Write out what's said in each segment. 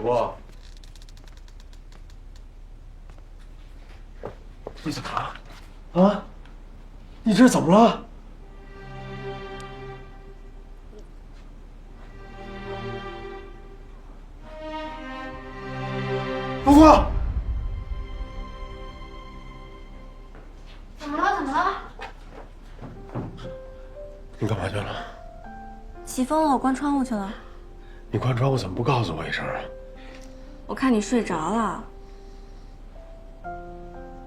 过。你怎么了？啊？你这是怎么了？不过，怎么了？怎么了？你干嘛去了？起风了，我关窗户去了。你关窗户怎么不告诉我一声啊？我看你睡着了。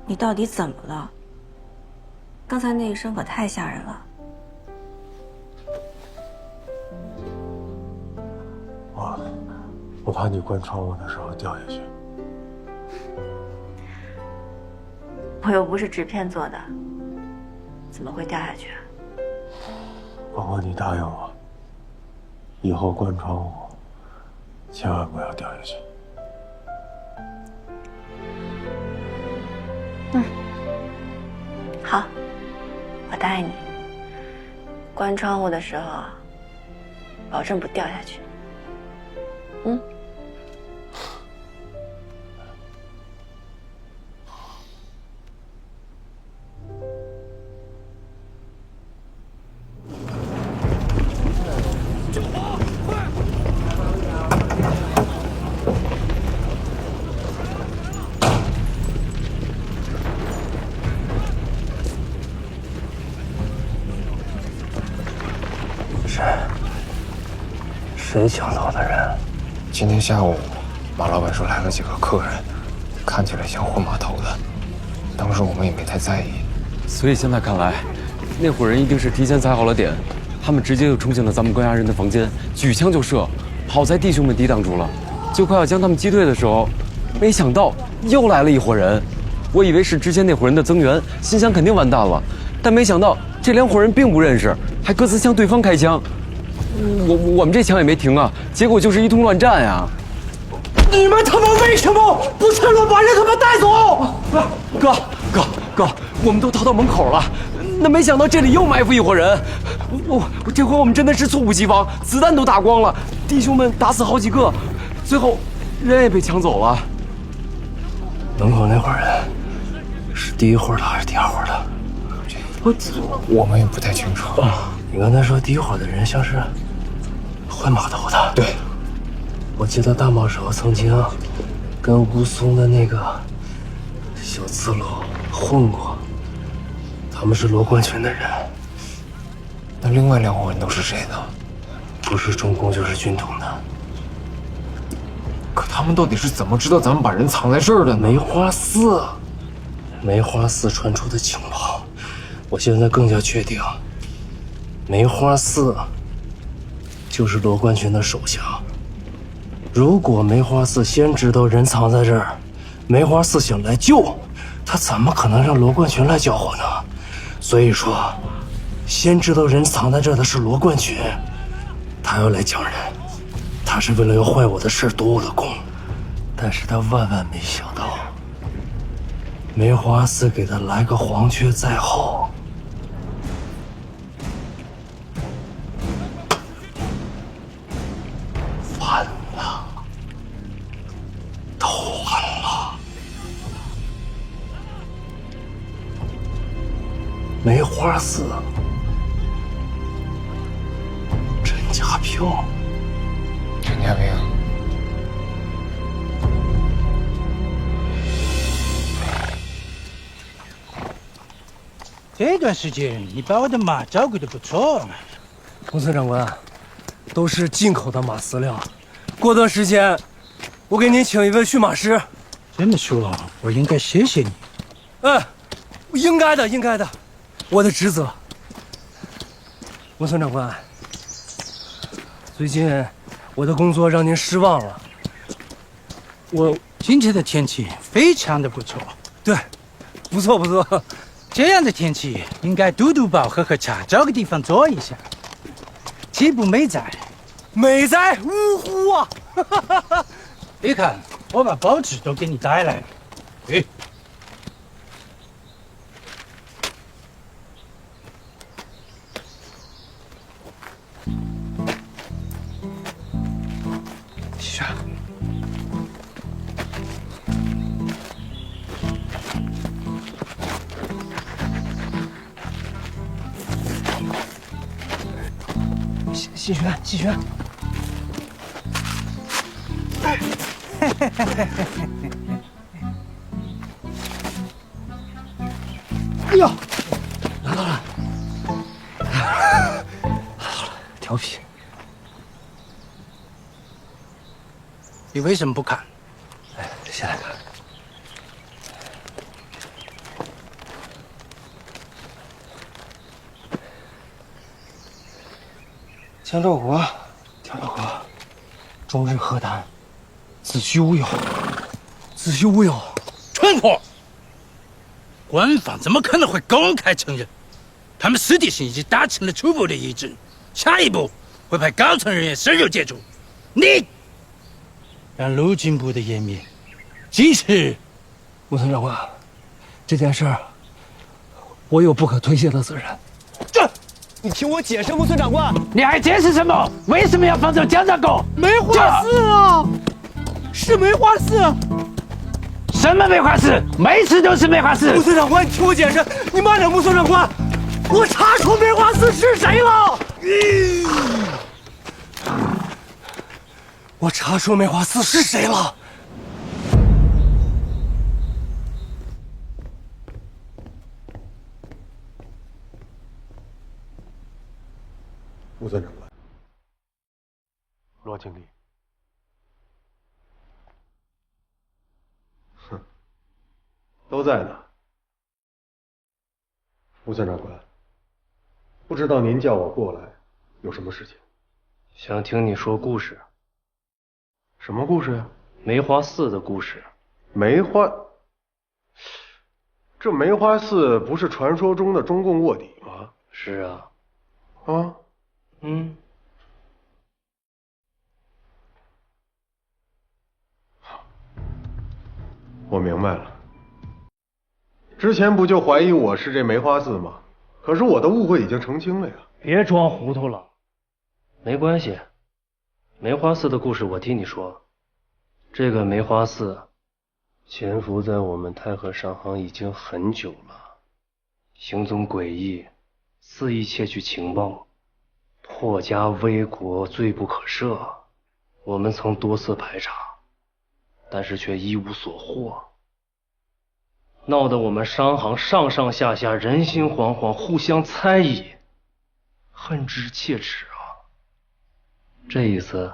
你到底怎么了？刚才那一声可太吓人了。我怕你关窗户的时候掉下去。我又不是纸片做的，怎么会掉下去啊？不过你答应我，以后关窗户千万不要掉下去。好，我答应你。关窗户的时候，保证不掉下去。嗯。谁抢走的人？今天下午，马老板说来了几个客人，看起来像混码头的。当时我们也没太在意，所以现在看来，那伙人一定是提前踩好了点，他们直接就冲进了咱们关押人的房间，举枪就射。好在弟兄们抵挡住了，就快要将他们击退的时候，没想到又来了一伙人。我以为是之前那伙人的增援，心想肯定完蛋了，但没想到这两伙人并不认识，还各自向对方开枪。我们这枪也没停啊，结果就是一通乱战呀！你们他妈为什么不趁乱把人他妈带走？哥，我们都逃到门口了，那没想到这里又埋伏一伙人。这回我们真的是猝不及防，子弹都打光了，弟兄们打死好几个，最后人也被抢走了。门口那伙人是第一伙的还是第二伙的？我们也不太清楚。你刚才说第一伙的人像是换码头的。对，我记得大茂时候曾经跟吴淞的那个小刺猬混过，他们是罗冠群的人。那另外两伙人都是谁呢？不是中共就是军统的。可他们到底是怎么知道咱们把人藏在这儿的呢？梅花寺，梅花寺传出的情报，我现在更加确定，梅花寺就是罗冠群的手下。如果梅花寺先知道人藏在这儿，梅花寺想来救，他怎么可能让罗冠群来交火呢？所以说，先知道人藏在这儿的是罗冠群，他要来抢人，他是为了要坏我的事夺我的功。但是他万万没想到，梅花寺给他来个黄雀在后。完了，都完了。梅花寺，陈家平，陈家平，这段时间你把我的马照顾得不错。公孙长官，都是进口的马饲料。过段时间，我给您请一位驯马师。这么说，我应该谢谢你。应该的，应该的，我的职责。公孙长官，最近我的工作让您失望了。今天的天气非常的不错。对，不错不错。这样的天气应该嘟嘟包喝喝茶，找个地方坐一下，岂不美哉？美哉，呜呼啊！你看，我把报纸都给你带来了。西轩，细旋，细旋。哎呀，拿到了，调皮。你为什么不看？哎，先来看。江兆国，江兆国，终日何谈？子虚乌有，子虚乌有。蠢货！官方怎么可能会公开承认？他们私底下已经达成了初步的一致，下一步会派高层人员深入接触。你让陆军部的颜面及时。木村长官，这件事儿我有不可推卸的责任。你听我解释，木村长官。你还解释什么？为什么要放走江长公？梅花寺啊，是梅花寺。什么梅花寺？每次都是梅花寺。木村长官，你听我解释。你慢点，木村长官，我查出梅花寺是谁了。我查出梅花寺是谁了。木村长官，罗经理，哼，都在呢。木村长官，不知道您叫我过来有什么事情？想听你说故事。什么故事呀？梅花寺的故事。梅花，这梅花寺不是传说中的中共卧底吗？是啊。啊。我明白了。之前不就怀疑我是这梅花寺吗？可是我的误会已经澄清了呀。别装糊涂了。没关系，梅花寺的故事我替你说。这个梅花寺潜伏在我们太和上杭已经很久了，行踪诡异，肆意窃取情报，破家危国，罪不可赦。我们曾多次排查，但是却一无所获，闹得我们商行上上下下人心惶惶，互相猜疑，恨之切齿啊！这一次，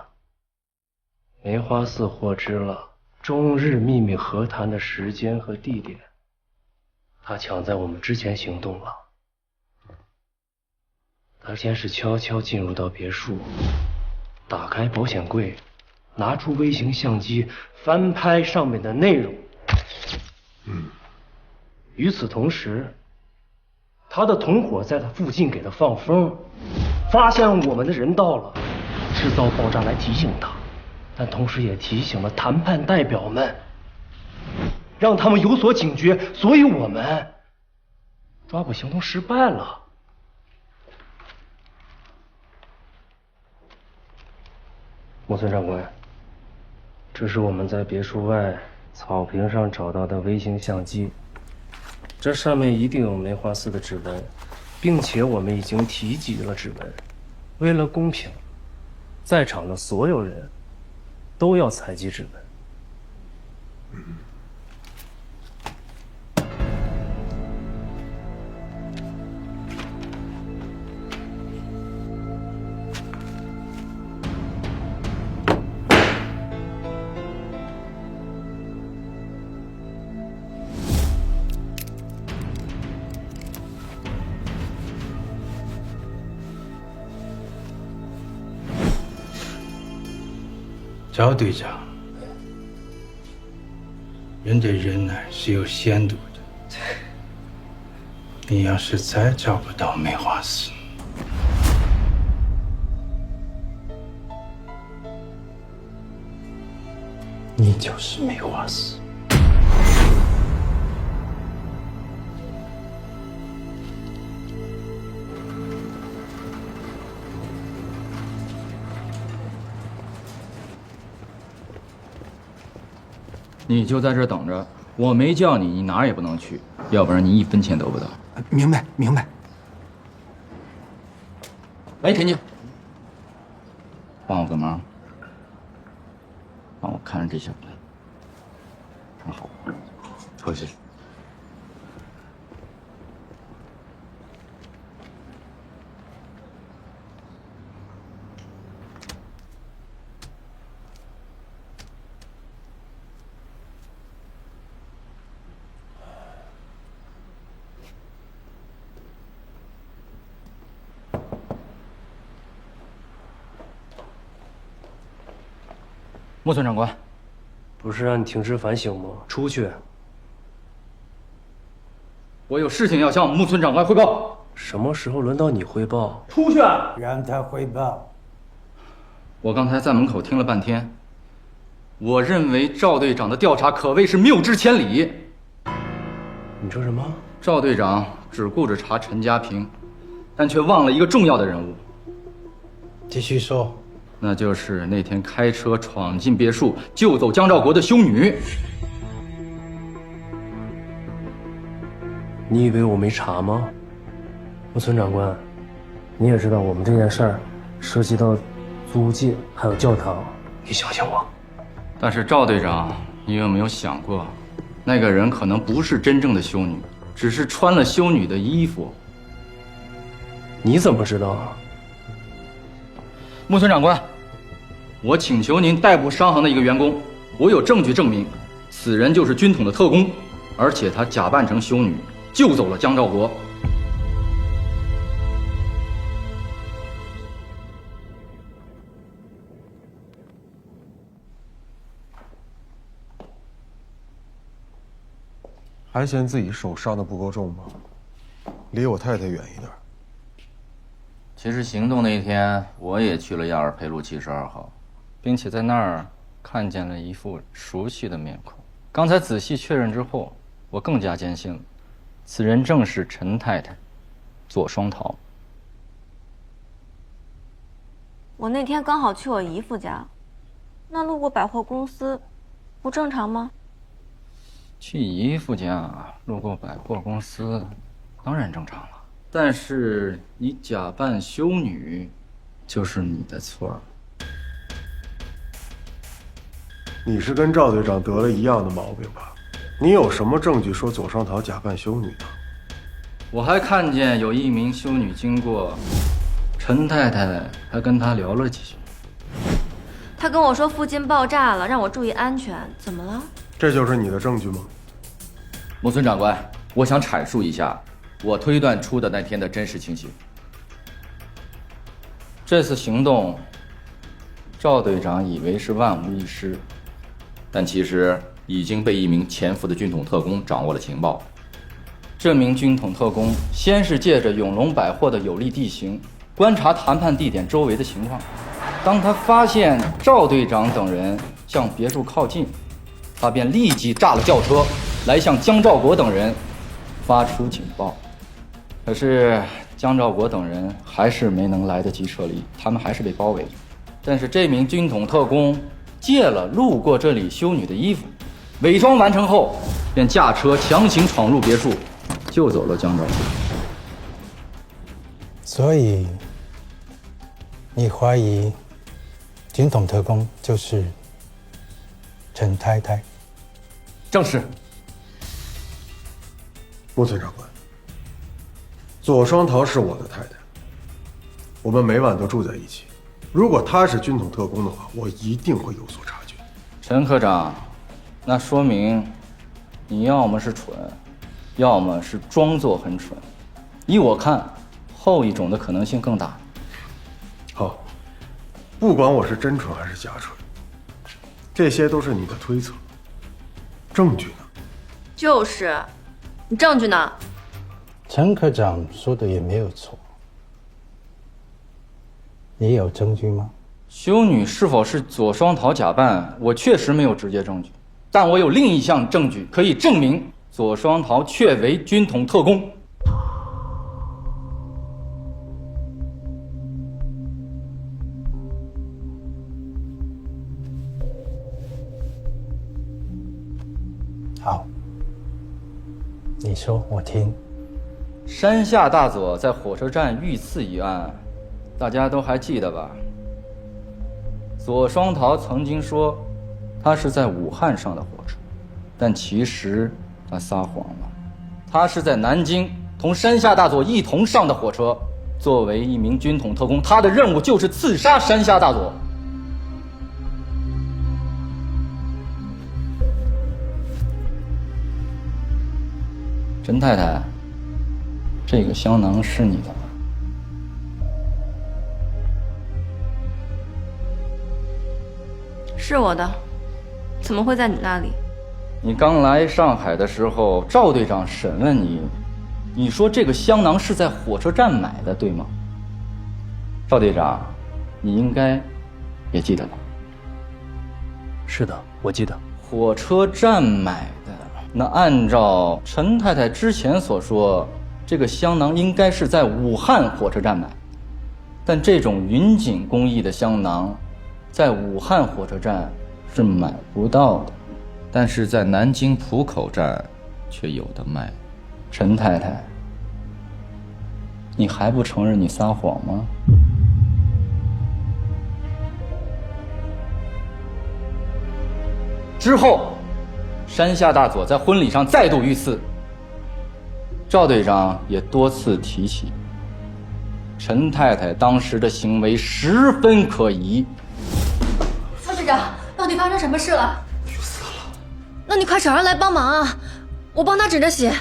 梅花寺获知了终日秘密和谈的时间和地点，他抢在我们之前行动了。他先是悄悄进入到别墅，打开保险柜，拿出微型相机，翻拍上面的内容。与此同时，他的同伙在他附近给他放风，发现我们的人到了，制造爆炸来提醒他，但同时也提醒了谈判代表们，让他们有所警觉，所以我们抓捕行动失败了。木村长官，这是我们在别墅外草坪上找到的微型相机，这上面一定有梅花寺的指纹，并且我们已经提及了指纹。为了公平，在场的所有人都要采集指纹。赵队长，人的忍耐是有限度的。你要是再找不到梅花寺，你就是梅花寺。你就在这儿等着，我没叫你，你哪儿也不能去，要不然你1分钱得不到。明白，明白。来，田静，帮我个忙，帮我看着这小子，看好。多谢。木村长官，不是让你停职反省吗？出去。我有事情要向木村长官汇报。什么时候轮到你汇报？出去！让他汇报。我刚才在门口听了半天，我认为赵队长的调查可谓是谬之千里。你说什么？赵队长只顾着查陈家平，但却忘了一个重要的人物。继续说。那就是那天开车闯进别墅救走江兆国的修女。你以为我没查吗？木村长官，你也知道我们这件事儿涉及到租界还有教堂，你相信我。但是赵队长，你有没有想过，那个人可能不是真正的修女，只是穿了修女的衣服。你怎么知道？木村长官，我请求您逮捕商行的一个员工，我有证据证明，此人就是军统的特工，而且他假扮成修女救走了江兆国。还嫌自己手伤的不够重吗？离我太太远一点。其实行动那天，我也去了亚尔佩路72号，并且在那儿看见了一副熟悉的面孔。刚才仔细确认之后，我更加坚信了，此人正是陈太太，左双桃。我那天刚好去我姨父家，那路过百货公司，不正常吗？去姨父家路过百货公司，当然正常了。但是你假扮修女，就是你的错。你是跟赵队长得了一样的毛病吧？你有什么证据说左双桃假扮修女的？我还看见有一名修女经过，陈太太还跟她聊了几句。他跟我说附近爆炸了，让我注意安全。怎么了？这就是你的证据吗？木村长官，我想阐述一下我推断出的那天的真实情形。这次行动，赵队长以为是万无一失，但其实已经被一名潜伏的军统特工掌握了情报。这名军统特工先是借着永隆百货的有利地形，观察谈判地点周围的情况。当他发现赵队长等人向别墅靠近，他便立即炸了轿车，来向江兆国等人发出警报。可是江兆国等人还是没能来得及撤离，他们还是被包围。但是这名军统特工借了路过这里修女的衣服，伪装完成后，便驾车强行闯入别墅，救走了江兆国。所以，你怀疑军统特工就是陈太太？正是。木村长官，左双桃是我的太太，我们每晚都住在一起。如果她是军统特工的话，我一定会有所察觉。陈科长，那说明你要么是蠢，要么是装作很蠢。依我看，后一种的可能性更大。好，不管我是真蠢还是假蠢，这些都是你的推测。证据呢？就是，你证据呢？陈科长说的也没有错。你有证据吗？修女是否是左双桃假扮，我确实没有直接证据，但我有另一项证据可以证明左双桃确为军统特工。好，你说我听。山下大佐在火车站遇刺一案，大家都还记得吧？左双桃曾经说他是在武汉上的火车，但其实他撒谎了，他是在南京同山下大佐一同上的火车。作为一名军统特工，他的任务就是刺杀山下大佐。陈太太，这个香囊是你的吗？是我的，怎么会在你那里？你刚来上海的时候，赵队长审问你，你说这个香囊是在火车站买的，对吗？赵队长，你应该也记得吧？是的，我记得。火车站买的，那按照陈太太之前所说，这个香囊应该是在武汉火车站买，但这种云锦工艺的香囊，在武汉火车站是买不到的，但是在南京浦口站却有的卖。陈太太，你还不承认你撒谎吗？之后，山下大佐在婚礼上再度遇刺，赵队长也多次提起，陈太太当时的行为十分可疑。赵队长，到底发生什么事了？去死了！那你快找人来帮忙啊，我帮他止着血。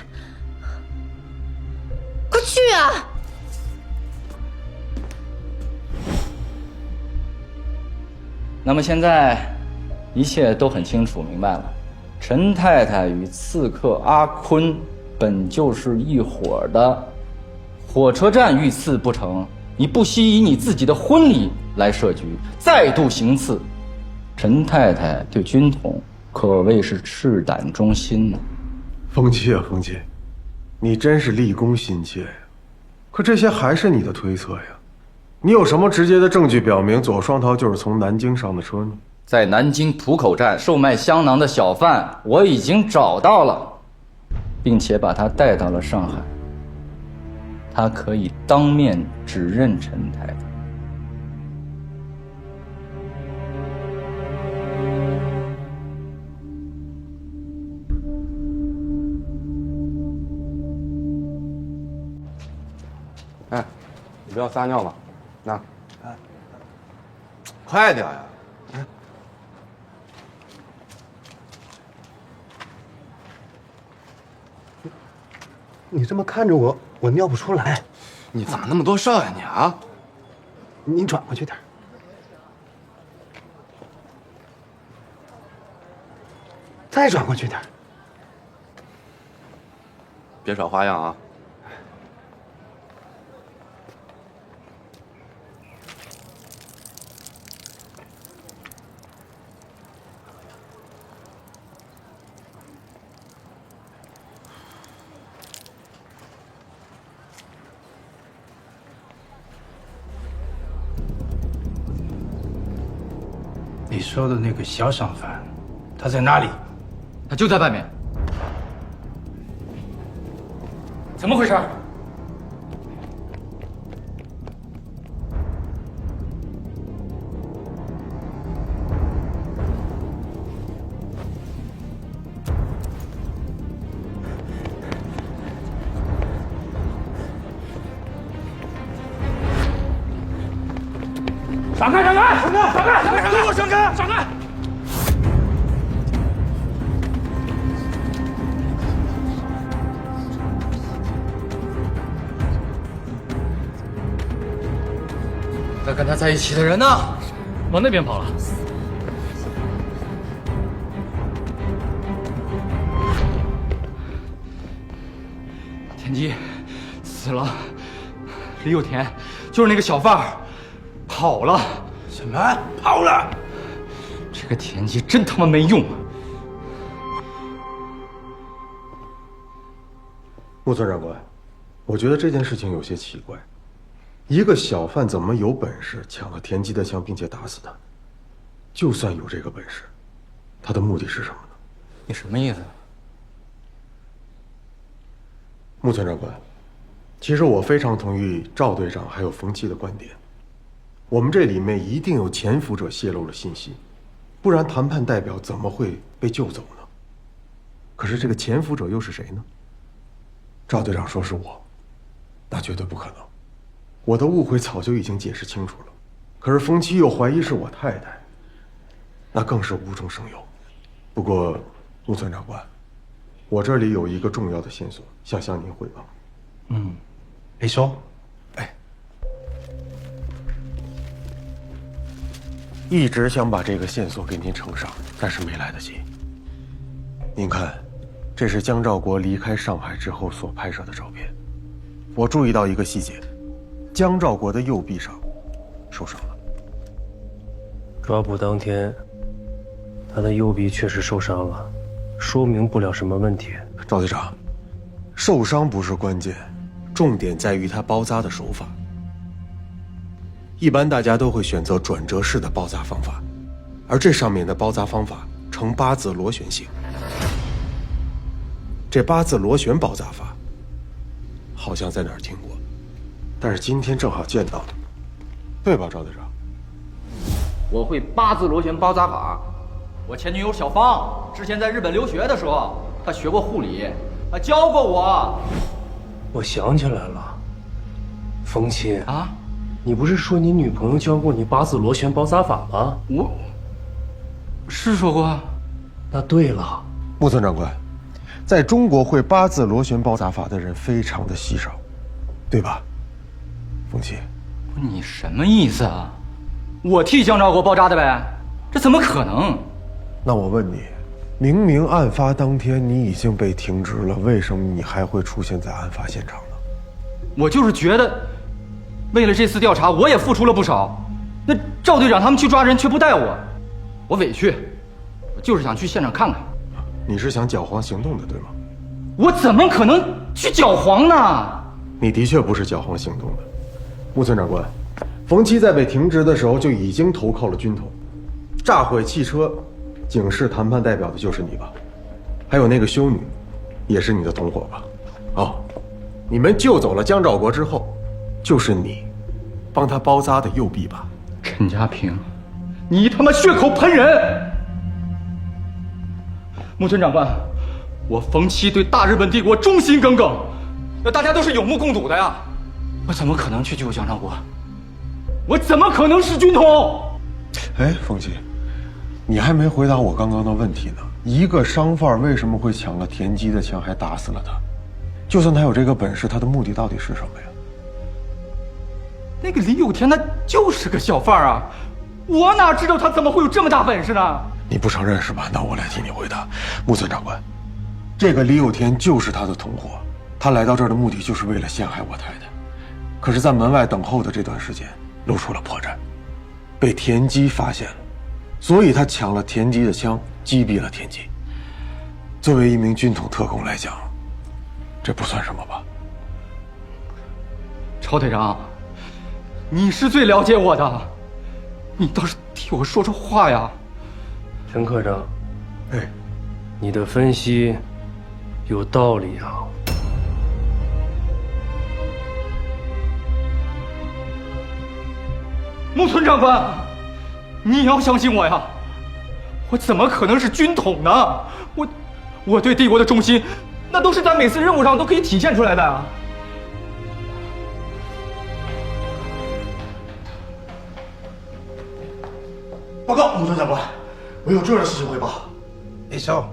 快去啊！那么现在一切都很清楚明白了，陈太太与刺客阿坤本就是一伙的，火车站遇刺不成，你不惜以你自己的婚礼来设局，再度行刺。陈太太对军统可谓是赤胆忠心呢。风七啊，风七，你真是立功心切呀！可这些还是你的推测呀？你有什么直接的证据表明左双桃就是从南京上的车呢？在南京浦口站售卖香囊的小贩，我已经找到了，并且把他带到了上海。他可以当面指认陈太太。哎，你不要撒尿了，那，快点呀！你这么看着我，我尿不出来。你咋那么多事儿呀你啊？你转过去点，再转过去点。别耍花样啊！你说的那个小商贩，他在哪里？他就在外面。怎么回事？闪开！闪开！闪开！闪开！给我闪开！闪开！在跟他在一起的人呢？往那边跑了。田鸡死了，李有田就是那个小贩儿跑了。什么？跑了？这个田鸡真他妈没用啊！木村长官，我觉得这件事情有些奇怪。一个小贩怎么有本事抢了田鸡的枪，并且打死他？就算有这个本事，他的目的是什么呢？你什么意思？木村长官，其实我非常同意赵队长还有冯七的观点。我们这里面一定有潜伏者泄露了信息，不然谈判代表怎么会被救走呢？可是这个潜伏者又是谁呢？赵队长说是我，那绝对不可能。我的误会早就已经解释清楚了，可是风七又怀疑是我太太，那更是无中生有。不过，木村长官，我这里有一个重要的线索，想向您汇报。你说。一直想把这个线索给您呈上，但是没来得及。您看，这是江兆国离开上海之后所拍摄的照片。我注意到一个细节，江兆国的右臂上受伤了。抓捕当天，他的右臂确实受伤了，说明不了什么问题。赵队长，受伤不是关键，重点在于他包扎的手法。一般大家都会选择转折式的包扎方法，而这上面的包扎方法呈八字螺旋形。这八字螺旋包扎法，好像在哪儿听过，但是今天正好见到，对吧，赵队长？我会八字螺旋包扎法。我前女友小芳之前在日本留学的时候，她学过护理，她教过我。我想起来了，风七啊，你不是说你女朋友教过你八字螺旋包扎法吗？我是说过。那对了，木村长官，在中国会八字螺旋包扎法的人非常的稀少，对吧？风七，你什么意思啊？我替江兆国包扎的呗？这怎么可能？那我问你，明明案发当天你已经被停职了，为什么你还会出现在案发现场呢？我就是觉得，为了这次调查，我也付出了不少。那赵队长他们去抓人却不带我，我委屈。我就是想去现场看看。你是想搅黄行动的，对吗？我怎么可能去搅黄呢？你的确不是搅黄行动的，木村长官。冯七在被停职的时候就已经投靠了军统，炸毁汽车，警示谈判代表的就是你吧？还有那个修女，也是你的同伙吧？哦，你们救走了江兆国之后，就是你帮他包扎的右臂吧？陈家平，你他妈血口喷人！木村长官，我冯七对大日本帝国忠心耿耿，那大家都是有目共睹的呀。我怎么可能去救江兆国？我怎么可能是军统？哎，冯七，你还没回答我刚刚的问题呢。一个商贩为什么会抢了田鸡的枪还打死了他？就算他有这个本事，他的目的到底是什么呀？那个李有田他就是个小贩啊，我哪知道他怎么会有这么大本事呢？你不承认是吧？那我来替你回答。木村长官，这个李有田就是他的同伙，他来到这儿的目的就是为了陷害我太太。可是，在门外等候的这段时间，露出了破绽，被田鸡发现了，所以他抢了田鸡的枪，击毙了田鸡。作为一名军统特工来讲，这不算什么吧？曹队长，你是最了解我的，你倒是替我说说话呀。陈科长，哎，你的分析有道理啊。木村长官，你要相信我呀！我怎么可能是军统呢？我对帝国的忠心，那都是在每次任务上都可以体现出来的啊！报告木村长官，我有重要的事情汇报。你说。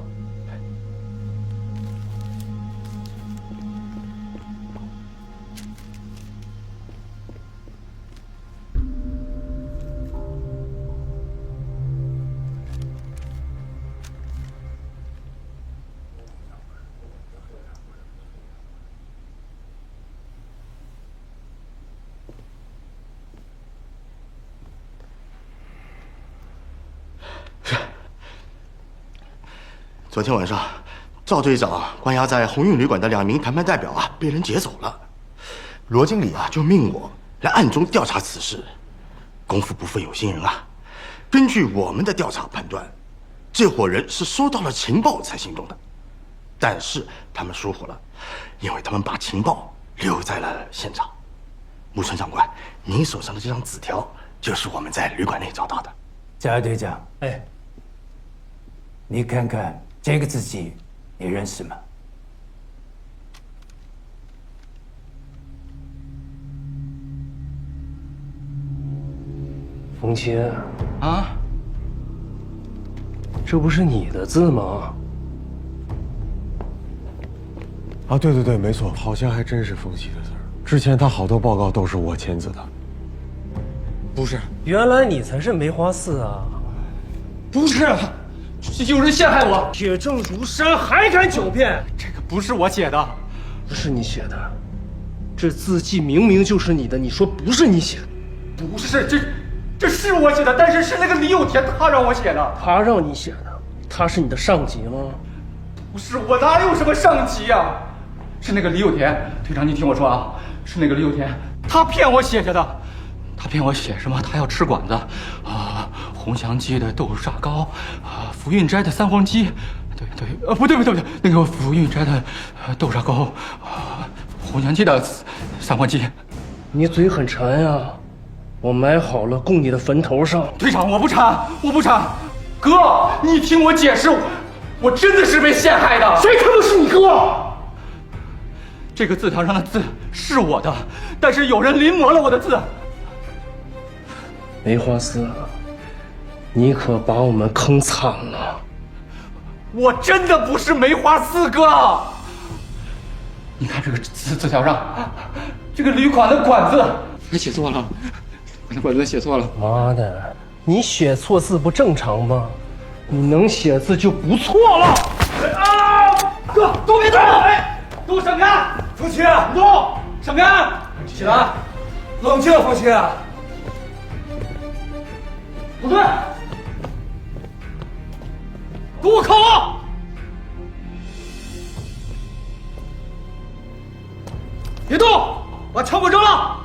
昨天晚上，赵队长关押在鸿运旅馆的2名谈判代表被人劫走了。罗经理就命我来暗中调查此事。功夫不负有心人啊！根据我们的调查判断，这伙人是收到了情报才行动的，但是他们疏忽了，因为他们把情报留在了现场。木村长官，您手上的这张纸条就是我们在旅馆内找到的。贾队长，哎，你看看这个字迹，你认识吗？冯切啊，这不是你的字吗？啊，对对对，没错，好像还真是风奇的字儿。之前他好多报告都是我签字的。不是，原来你才是梅花四啊！不是，有人陷害我。铁证如山，还敢狡辩？这个不是我写的，不是你写的，这字迹明明就是你的，你说不是你写的？不是，这是我写的，但是是那个李有田他让我写的。他让你写的，他是你的上级吗？不是，我哪有什么上级呀？是那个李有田队长，你听我说啊，是那个李有田，他骗我写下的。他骗我写什么？他要吃馆子，红祥记的豆沙糕，福运斋的三黄鸡，对，不对，那个福运斋的豆沙糕，红祥记的三黄鸡。你嘴很馋呀，我买好了供你的坟头上。队长，我不馋。哥，你听我解释，我真的是被陷害的。谁他妈是你哥？这个字条上的字是我的，但是有人临摹了我的字。梅花四，你可把我们坑惨了！我真的不是梅花四哥。你看这个字条上，这个旅馆的馆字，他写错了，我的馆子写错了。妈的，你写错字不正常吗？你能写字就不错了。啊！哥，都别动！哎，给我闪开！冯奇，动！闪开！起来，冷静，冯奇。不对，给我靠！别动，把枪给我扔了！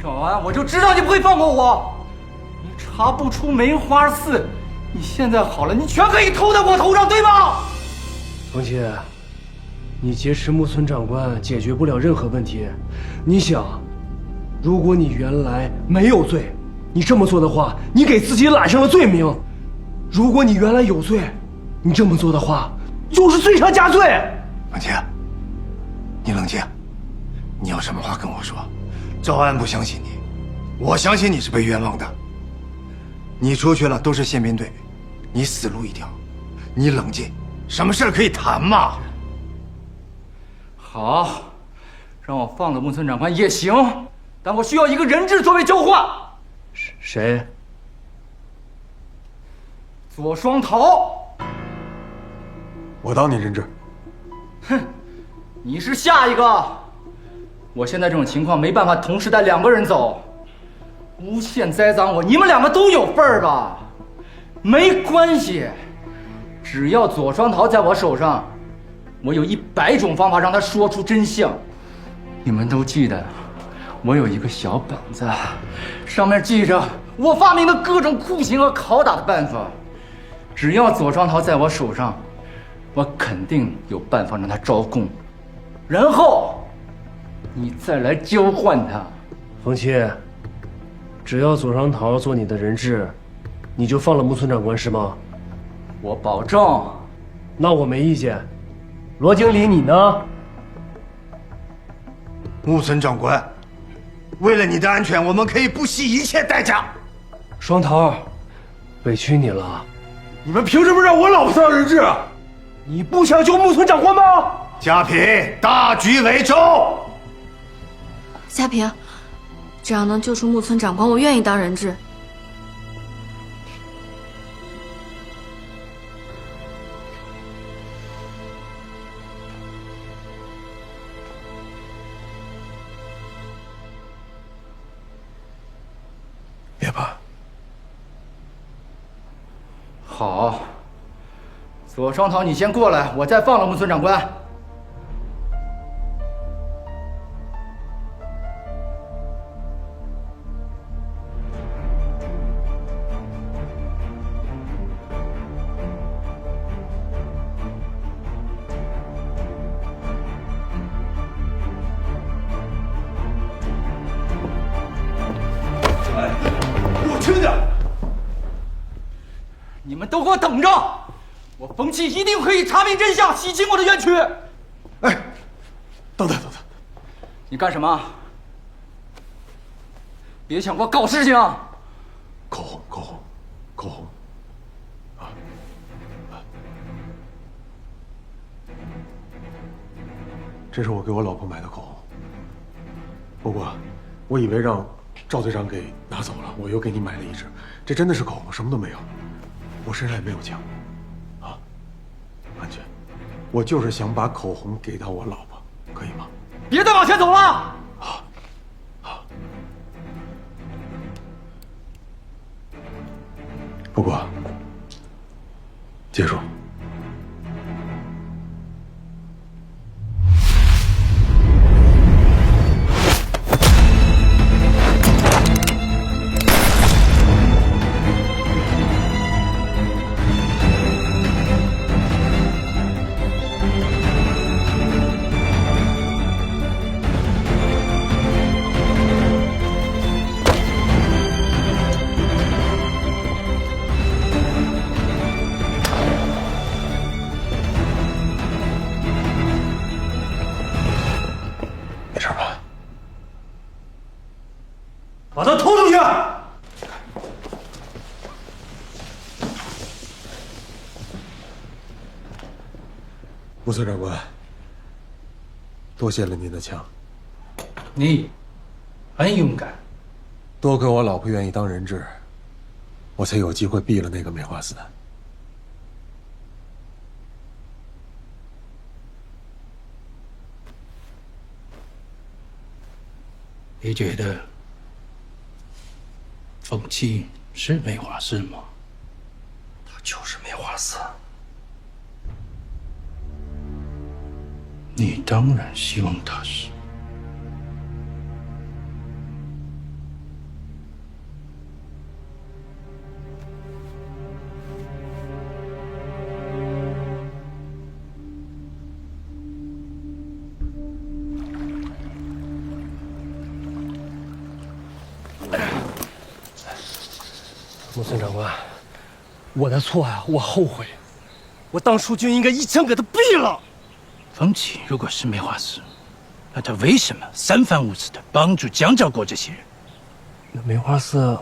郑安，我就知道你不会放过我。你查不出梅花四，你现在好了，你全可以投在我头上，对吗？冯奇，你劫持木村长官解决不了任何问题。你想，如果你原来没有罪，你这么做的话，你给自己揽上了罪名；如果你原来有罪，你这么做的话，就是罪上加罪。冯奇，你冷静，你有什么话跟我说。赵安不相信你，我相信你是被冤枉的。你出去了都是宪兵队，你死路一条。你冷静，什么事儿可以谈嘛？好，让我放了木村长官也行。但我需要一个人质作为交换。谁？左双桃。我当你人质。哼，你是下一个。我现在这种情况没办法同时带2个人走，诬陷栽赃我，你们2个都有份儿吧？没关系，只要左双桃在我手上，我有100种方法让他说出真相。你们都记得。我有一个小本子，上面记着我发明的各种酷刑和拷打的办法。只要左双桃在我手上，我肯定有办法让他招供，然后你再来交换他。冯奇，只要左双桃做你的人质，你就放了木村长官是吗？我保证。那我没意见。罗经理，你呢？木村长官，为了你的安全，我们可以不惜一切代价。双桃，委屈你了。你们凭什么让我老婆当人质？你不想救木村长官吗？嘉平，大局为重。嘉平，只要能救出木村长官，我愿意当人质。别怕。好，左双桃，你先过来，我再放了木村长官。点！你们都给我等着！我冯契一定可以查明真相，洗清我的冤屈。哎，等等！你干什么？别想给我搞事情啊！口红，这是我给我老婆买的口红。不过，我以为让赵队长给拿走了，我又给你买了一支。这真的是口红，什么都没有，我身上也没有枪，啊，安全。我就是想把口红给到我老婆，可以吗？别再往前走了！好。不过，结束。把他拖出去！穆孙长官，多谢了您的枪。你很勇敢。多亏我老婆愿意当人质，我才有机会毙了那个梅花四。你觉得冯契是梅花四吗？他就是梅花四。你当然希望他是。穆孙长官，我的错呀，我后悔，我当初就应该一枪给他毙了。冯契如果是梅花四，那他为什么三番五次的帮助江兆国这些人？那梅花四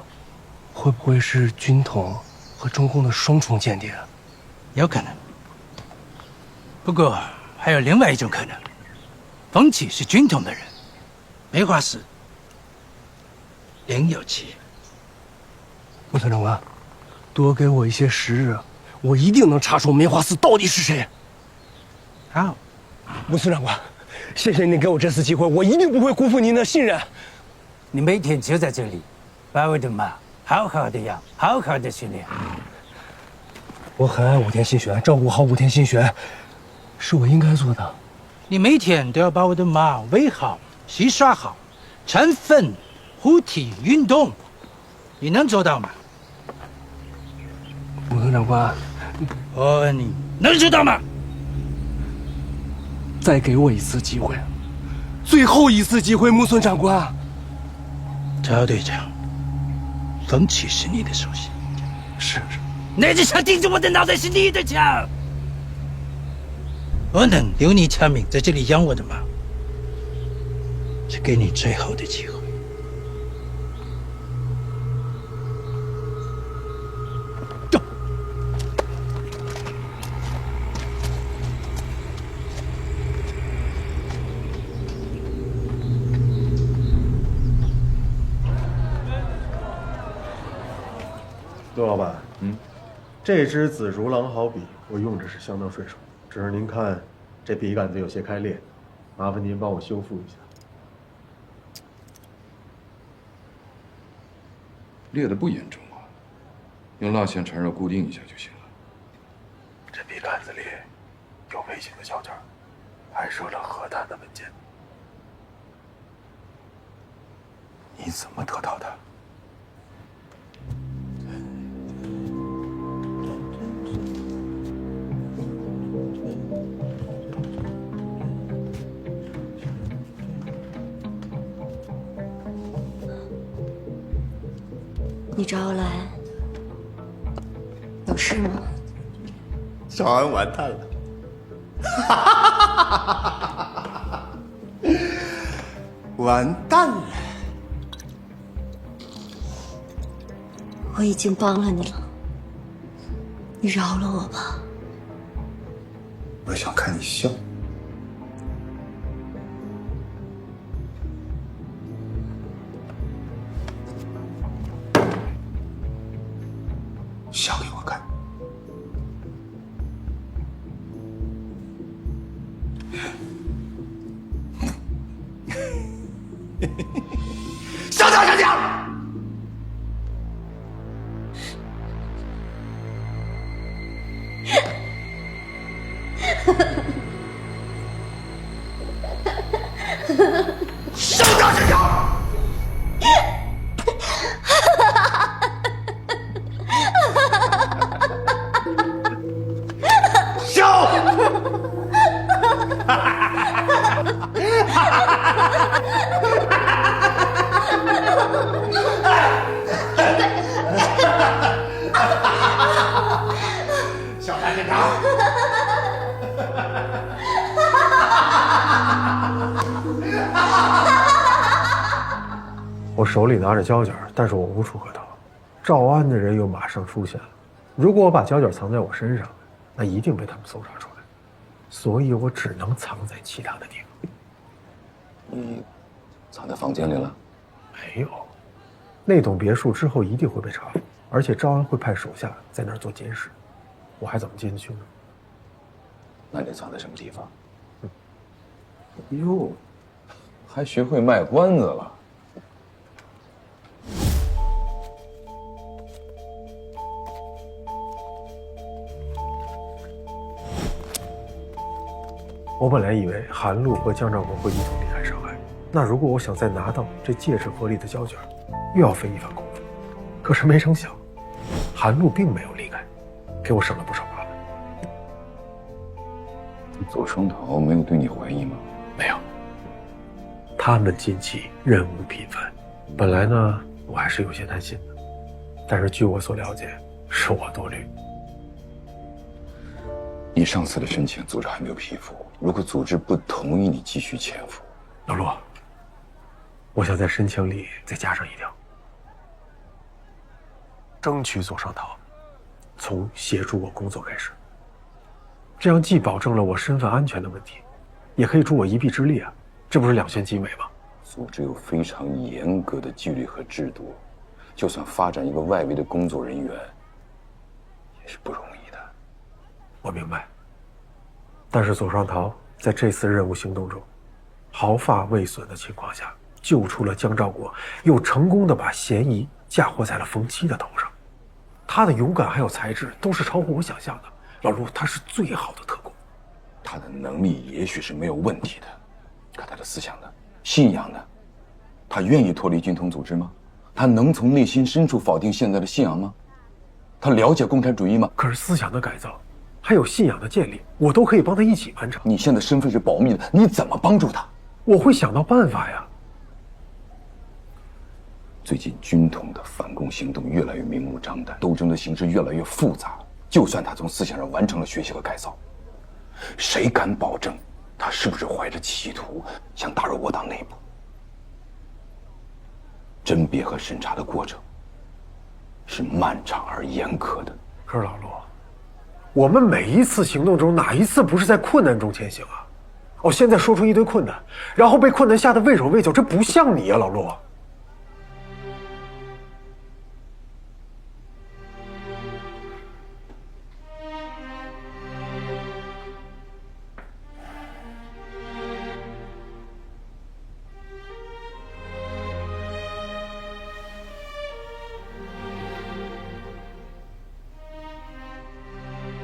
会不会是军统和中共的双重间谍？有可能。不过还有另外一种可能，冯契是军统的人，梅花四另有其人。穆孙长官，多给我一些时日，我一定能查出梅花四到底是谁。好，穆孙长官，谢谢您给我这次机会，我一定不会辜负您的信任。你每天就在这里，把我的马好好的养，好好的训练。我很爱武田信玄，照顾好武田信玄，是我应该做的。你每天都要把我的马喂好、洗刷好、铲粪、护体、运动，你能做到吗？穆孙长官，我问你，能做到吗？再给我一次机会，最后一次机会，穆孙长官。赵队长，冯契是你的手下，是。那支枪顶着我的脑袋是你的枪，我能留你枪命在这里养我的马，是给你最后的机会。陆老板，这支紫竹狼毫笔我用着是相当顺手，只是您看这笔杆子有些开裂，麻烦您帮我修复一下。裂得不严重啊，用蜡线缠绕固定一下就行了。这笔杆子里有危险的小件，还设了核弹的文件。你怎么得到的？你找我来有事吗？小安完蛋了，完蛋了！我已经帮了你了，你饶了我吧。我想看你笑。笑给我看。上场上场！上场上场！笑！小潘队长，我手里拿着胶卷，但是我无处可逃。赵安的人又马上出现了。如果我把胶卷藏在我身上，那一定被他们搜查出来。所以我只能藏在其他的地方。你藏在房间里了？没有，那栋别墅之后一定会被查，而且赵安会派手下在那儿做监视，我还怎么进去呢？那你藏在什么地方？哟，还学会卖关子了。我本来以为韩露和江兆国会一同离开上海，那如果我想再拿到这戒指盒里的胶卷，又要费一番功夫。可是没成想，韩露并没有离开，给我省了不少麻烦。左双桃没有对你怀疑吗？没有。他们近期任务频繁，本来呢我还是有些担心的，但是据我所了解，是我多虑。你上次的申请组织还没有批复，如果组织不同意你继续潜伏，老陆，我想在申请里再加上一条，争取左双桃从协助我工作开始，这样既保证了我身份安全的问题，也可以助我一臂之力啊，这不是两全其美吗？组织有非常严格的纪律和制度，就算发展一个外围的工作人员，也是不容易的。我明白，但是左双桃在这次任务行动中，毫发未损的情况下救出了江兆国，又成功的把嫌疑嫁祸在了冯七的头上。他的勇敢还有才智都是超乎我想象的。老陆，他是最好的特工，他的能力也许是没有问题的，可他的思想呢？信仰呢？他愿意脱离军统组织吗？他能从内心深处否定现在的信仰吗？他了解共产主义吗？可是思想的改造还有信仰的建立，我都可以帮他一起完成。你现在身份是保密的，你怎么帮助他？我会想到办法呀。最近军统的反共行动越来越明目张胆，斗争的形式越来越复杂。就算他从思想上完成了学习和改造，谁敢保证他是不是怀着企图想打入我党内部？甄别和审查的过程是漫长而严苛的。可是老陆，我们每一次行动中哪一次不是在困难中前行啊？哦，现在说出一堆困难，然后被困难吓得畏手畏脚，这不像你啊，老陆。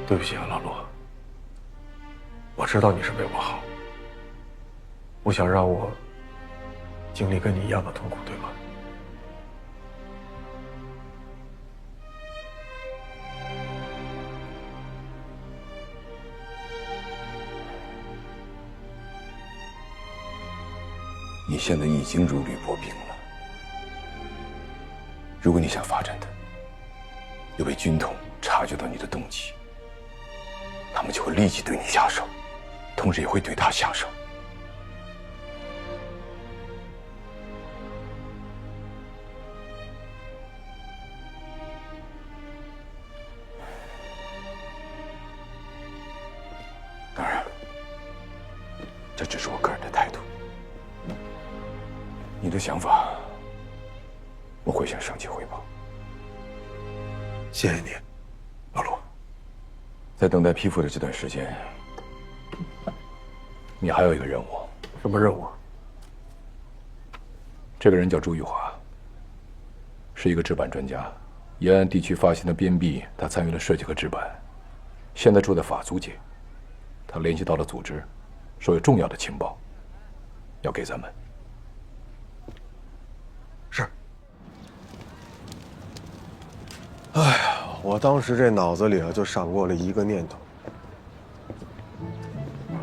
对不起啊，老陆，我知道你是为我好，不想让我经历跟你一样的痛苦，对吗？你现在已经如履薄冰了，如果你想发展的，又被军统察觉到你的动机，他们就会立即对你下手，同时也会对他下手。当然，这只是我个人的态度。你的想法，我会向上级汇报。谢谢你，老陆。在等待批复的这段时间，你还有一个任务。什么任务？这个人叫朱玉华，是一个制版专家，延安地区发现的鞭币，他参与了设计和制版，现在住在法租界。他联系到了组织，说有重要的情报要给咱们。是。哎呀，我当时这脑子里就闪过了一个念头：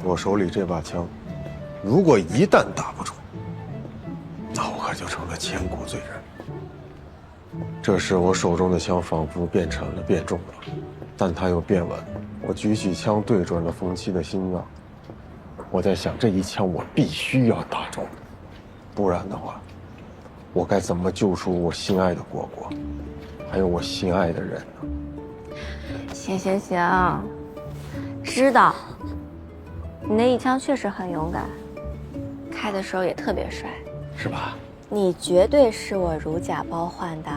我手里这把枪，如果一旦打不准，那我可就成了千古罪人。这时我手中的枪仿佛变沉了，变重了，但它又变稳。我举起枪对准了冯七的心脏，我在想，这一枪我必须要打中，不然的话，我该怎么救出我心爱的果果，还有我心爱的人呢？行行行，知道你那一枪确实很勇敢，开的时候也特别帅，是吧？你绝对是我如假包换的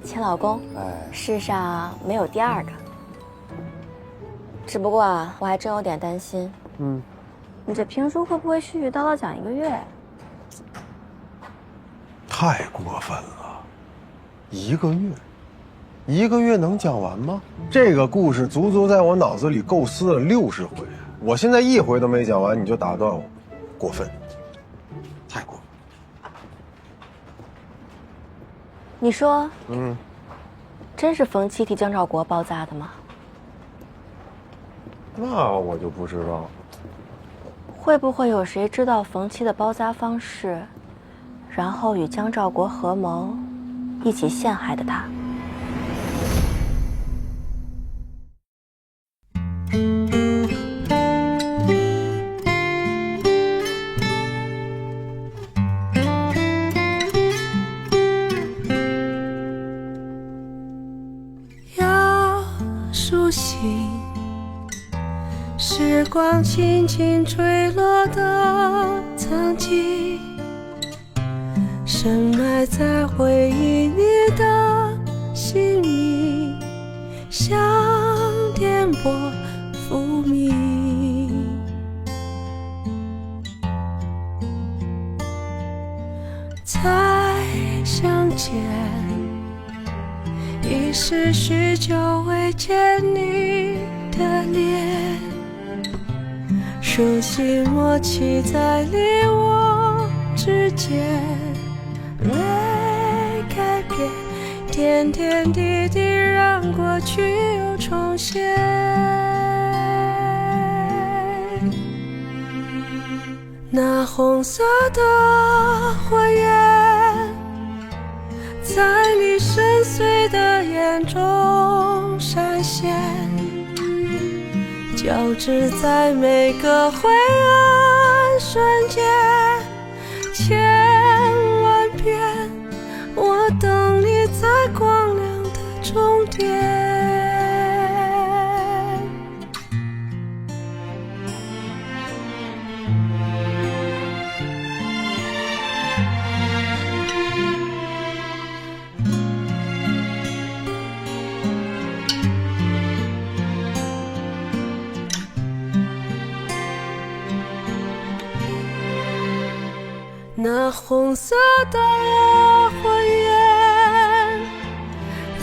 亲老公，世上没有第二个。只不过啊，我还真有点担心。你这评书会不会絮絮叨叨讲1个月？太过分了，1个月，1个月能讲完吗？这个故事足足在我脑子里构思了60回，我现在1回都没讲完，你就打断我，过分，太过分。你说，真是冯七替江兆国包扎的吗？那我就不知道了。会不会有谁知道冯七的包扎方式，然后与江兆国合谋，一起陷害的他？要苏醒时光轻轻坠落的曾经，深埋在回忆里的姓名，像颠簸浮名。再相见，已是许久未见你的脸，熟悉默契在你我之间，没改变，点点滴滴让过去又重现。那红色的火焰，在你深邃的眼中闪现，交织在每个灰暗瞬间，千万遍，我等你在光亮的终点。那红色的火焰，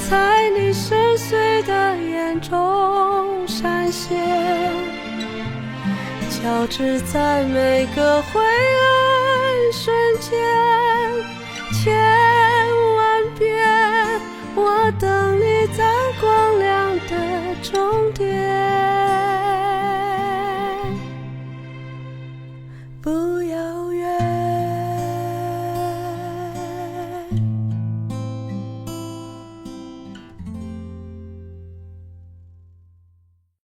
在你深邃的眼中闪现，交织在每个灰暗瞬间，千万遍，我等你在光亮的终点。